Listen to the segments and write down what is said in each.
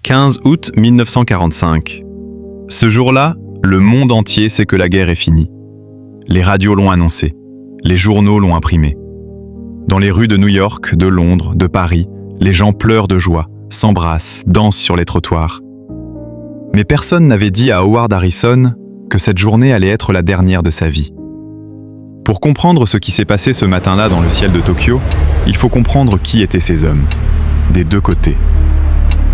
15 août 1945. Ce jour-là, le monde entier sait que la guerre est finie. Les radios l'ont annoncé, les journaux l'ont imprimé. Dans les rues de New York, de Londres, de Paris, les gens pleurent de joie, s'embrassent, dansent sur les trottoirs. Mais personne n'avait dit à Howard Harrison que cette journée allait être la dernière de sa vie. Pour comprendre ce qui s'est passé ce matin-là dans le ciel de Tokyo, il faut comprendre qui étaient ces hommes, des deux côtés.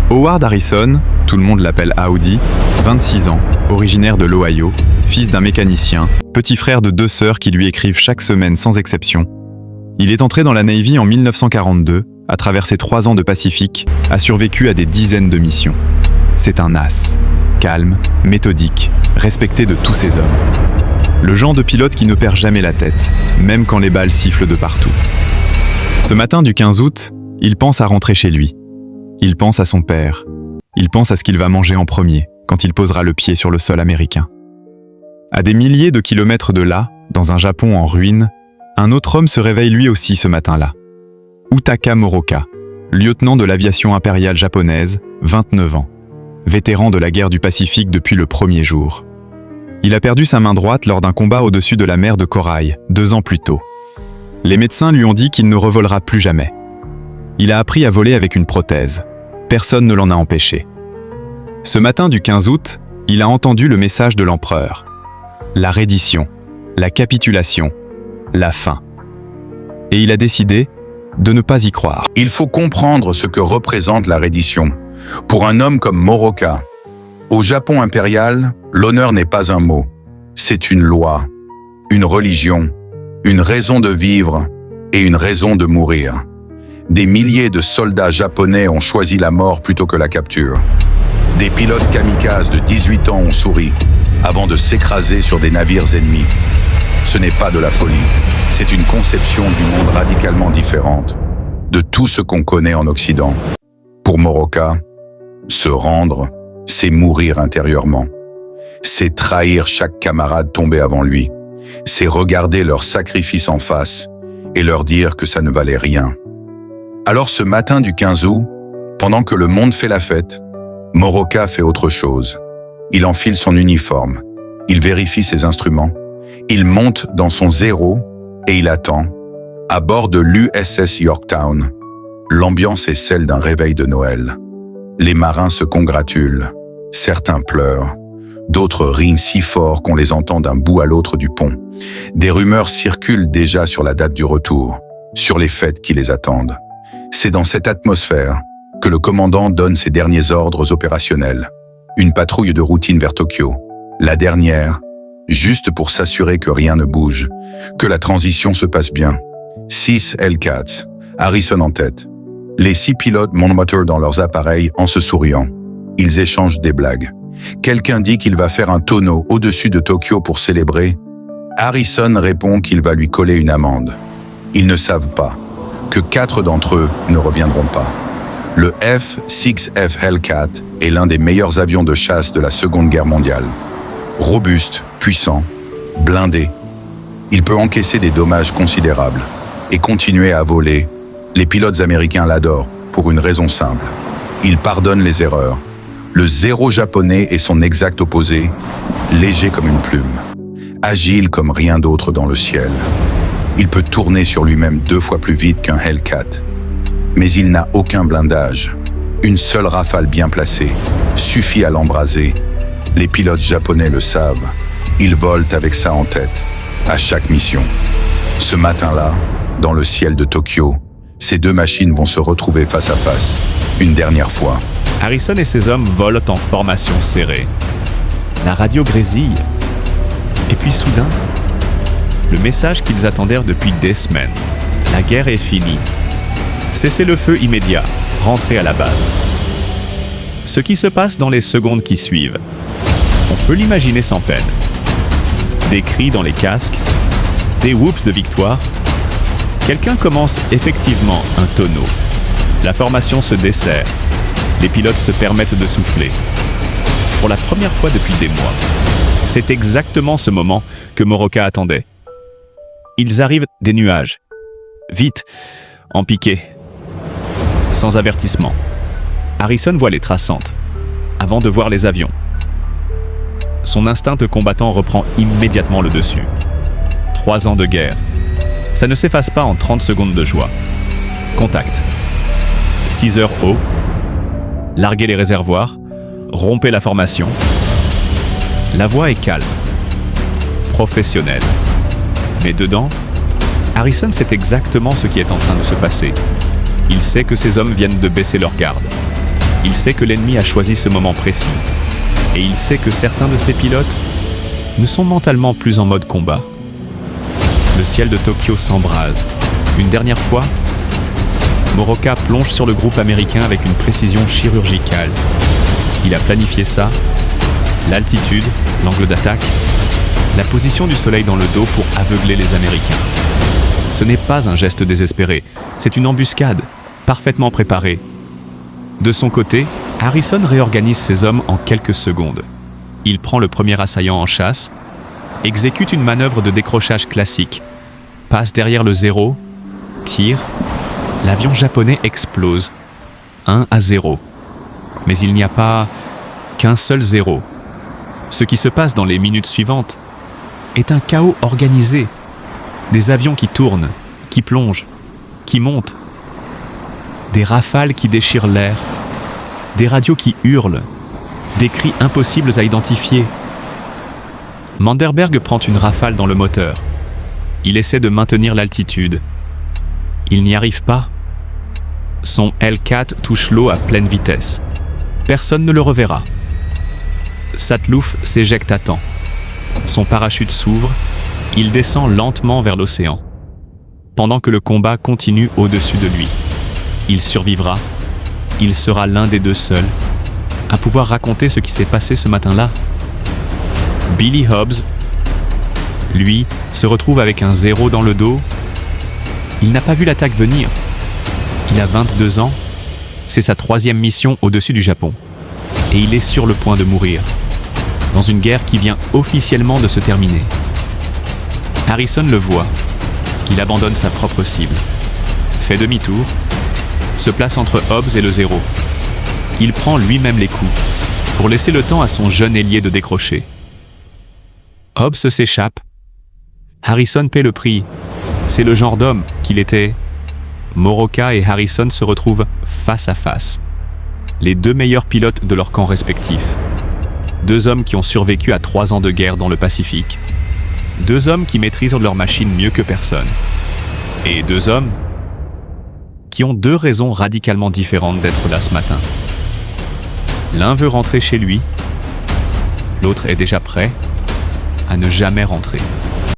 Howard Harrison, tout le monde l'appelle Howdy, 26 ans, originaire de l'Ohio, fils d'un mécanicien, petit frère de 2 sœurs qui lui écrivent chaque semaine sans exception. Il est entré dans la Navy en 1942, a traversé 3 ans de Pacifique, a survécu à des dizaines de missions. C'est un as, calme, méthodique, respecté de tous ses hommes. Le genre de pilote qui ne perd jamais la tête, même quand les balles sifflent de partout. Ce matin du 15 août, il pense à rentrer chez lui. Il pense à son père. Il pense à ce qu'il va manger en premier, quand il posera le pied sur le sol américain. À des milliers de kilomètres de là, dans un Japon en ruine, un autre homme se réveille lui aussi ce matin-là. Utaka Moroka, lieutenant de l'aviation impériale japonaise, 29 ans, vétéran de la guerre du Pacifique depuis le premier jour. Il a perdu sa main droite lors d'un combat au-dessus de la mer de Corail, 2 ans plus tôt. Les médecins lui ont dit qu'il ne revolera plus jamais. Il a appris à voler avec une prothèse. Personne ne l'en a empêché. Ce matin du 15 août, il a entendu le message de l'empereur. La reddition, la capitulation, la fin. Et il a décidé de ne pas y croire. Il faut comprendre ce que représente la reddition. Pour un homme comme Moroka, au Japon impérial, l'honneur n'est pas un mot. C'est une loi, une religion, une raison de vivre et une raison de mourir. Des milliers de soldats japonais ont choisi la mort plutôt que la capture. Des pilotes kamikazes de 18 ans ont souri avant de s'écraser sur des navires ennemis. Ce n'est pas de la folie, c'est une conception du monde radicalement différente de tout ce qu'on connaît en Occident. Pour Moroka, se rendre, c'est mourir intérieurement. C'est trahir chaque camarade tombé avant lui. C'est regarder leur sacrifice en face et leur dire que ça ne valait rien. Alors ce matin du 15 août, pendant que le monde fait la fête, Moroka fait autre chose. Il enfile son uniforme, il vérifie ses instruments, il monte dans son zéro et il attend, à bord de l'USS Yorktown. L'ambiance est celle d'un réveil de Noël. Les marins se congratulent, certains pleurent, d'autres rient si fort qu'on les entend d'un bout à l'autre du pont. Des rumeurs circulent déjà sur la date du retour, sur les fêtes qui les attendent. C'est dans cette atmosphère que le commandant donne ses derniers ordres opérationnels. Une patrouille de routine vers Tokyo. La dernière, juste pour s'assurer que rien ne bouge, que la transition se passe bien. 6 Hellcats, Harrison en tête. Les 6 pilotes montent moteur dans leurs appareils en se souriant. Ils échangent des blagues. Quelqu'un dit qu'il va faire un tonneau au-dessus de Tokyo pour célébrer. Harrison répond qu'il va lui coller une amende. Ils ne savent pas que 4 d'entre eux ne reviendront pas. Le F-6F Hellcat est l'un des meilleurs avions de chasse de la Seconde Guerre mondiale. Robuste, puissant, blindé, il peut encaisser des dommages considérables et continuer à voler. Les pilotes américains l'adorent pour une raison simple. Ils pardonnent les erreurs. Le zéro japonais est son exact opposé, léger comme une plume, agile comme rien d'autre dans le ciel. Il peut tourner sur lui-même 2 fois plus vite qu'un Hellcat. Mais il n'a aucun blindage. Une seule rafale bien placée suffit à l'embraser. Les pilotes japonais le savent. Ils volent avec ça en tête, à chaque mission. Ce matin-là, dans le ciel de Tokyo, ces 2 machines vont se retrouver face à face, une dernière fois. Harrison et ses hommes volent en formation serrée. La radio grésille. Et puis soudain, le message qu'ils attendèrent depuis des semaines. La guerre est finie. Cessez-le-feu immédiat. Rentrez à la base. Ce qui se passe dans les secondes qui suivent, on peut l'imaginer sans peine. Des cris dans les casques, des whoops de victoire. Quelqu'un commence effectivement un tonneau. La formation se desserre. Les pilotes se permettent de souffler. Pour la première fois depuis des mois. C'est exactement ce moment que Moroka attendait. Ils arrivent des nuages. Vite, en piqué. Sans avertissement. Harrison voit les traçantes, avant de voir les avions. Son instinct de combattant reprend immédiatement le dessus. 3 ans de guerre. Ça ne s'efface pas en 30 secondes de joie. Contact. 6 heures haut. Larguez les réservoirs. Rompez la formation. La voix est calme. Professionnelle. Mais dedans, Harrison sait exactement ce qui est en train de se passer. Il sait que ces hommes viennent de baisser leur garde. Il sait que l'ennemi a choisi ce moment précis. Et il sait que certains de ses pilotes ne sont mentalement plus en mode combat. Le ciel de Tokyo s'embrase. Une dernière fois, Moroka plonge sur le groupe américain avec une précision chirurgicale. Il a planifié ça, l'altitude, l'angle d'attaque, la position du soleil dans le dos pour aveugler les Américains. Ce n'est pas un geste désespéré, c'est une embuscade, parfaitement préparée. De son côté, Harrison réorganise ses hommes en quelques secondes. Il prend le premier assaillant en chasse, exécute une manœuvre de décrochage classique, passe derrière le zéro, tire, l'avion japonais explose, 1-0. Mais il n'y a pas qu'un seul zéro. Ce qui se passe dans les minutes suivantes est un chaos organisé. Des avions qui tournent, qui plongent, qui montent. Des rafales qui déchirent l'air. Des radios qui hurlent. Des cris impossibles à identifier. Manderberg prend une rafale dans le moteur. Il essaie de maintenir l'altitude. Il n'y arrive pas. Son L4 touche l'eau à pleine vitesse. Personne ne le reverra. Satlouf s'éjecte à temps. Son parachute s'ouvre. Il descend lentement vers l'océan. Pendant que le combat continue au-dessus de lui. Il survivra. Il sera l'un des deux seuls à pouvoir raconter ce qui s'est passé ce matin-là. Billy Hobbs, lui, se retrouve avec un 0 dans le dos. Il n'a pas vu l'attaque venir. Il a 22 ans. C'est sa 3e mission au-dessus du Japon. Et il est sur le point de mourir. Dans une guerre qui vient officiellement de se terminer. Harrison le voit. Il abandonne sa propre cible. Fait demi-tour. Se place entre Hobbs et le 0. Il prend lui-même les coups, pour laisser le temps à son jeune ailier de décrocher. Hobbs s'échappe. Harrison paie le prix. C'est le genre d'homme qu'il était. Moroka et Harrison se retrouvent face à face. Les 2 meilleurs pilotes de leur camp respectif. 2 hommes qui ont survécu à 3 ans de guerre dans le Pacifique. 2 hommes qui maîtrisent leur machine mieux que personne. Et 2 hommes qui ont 2 raisons radicalement différentes d'être là ce matin. L'un veut rentrer chez lui, l'autre est déjà prêt à ne jamais rentrer.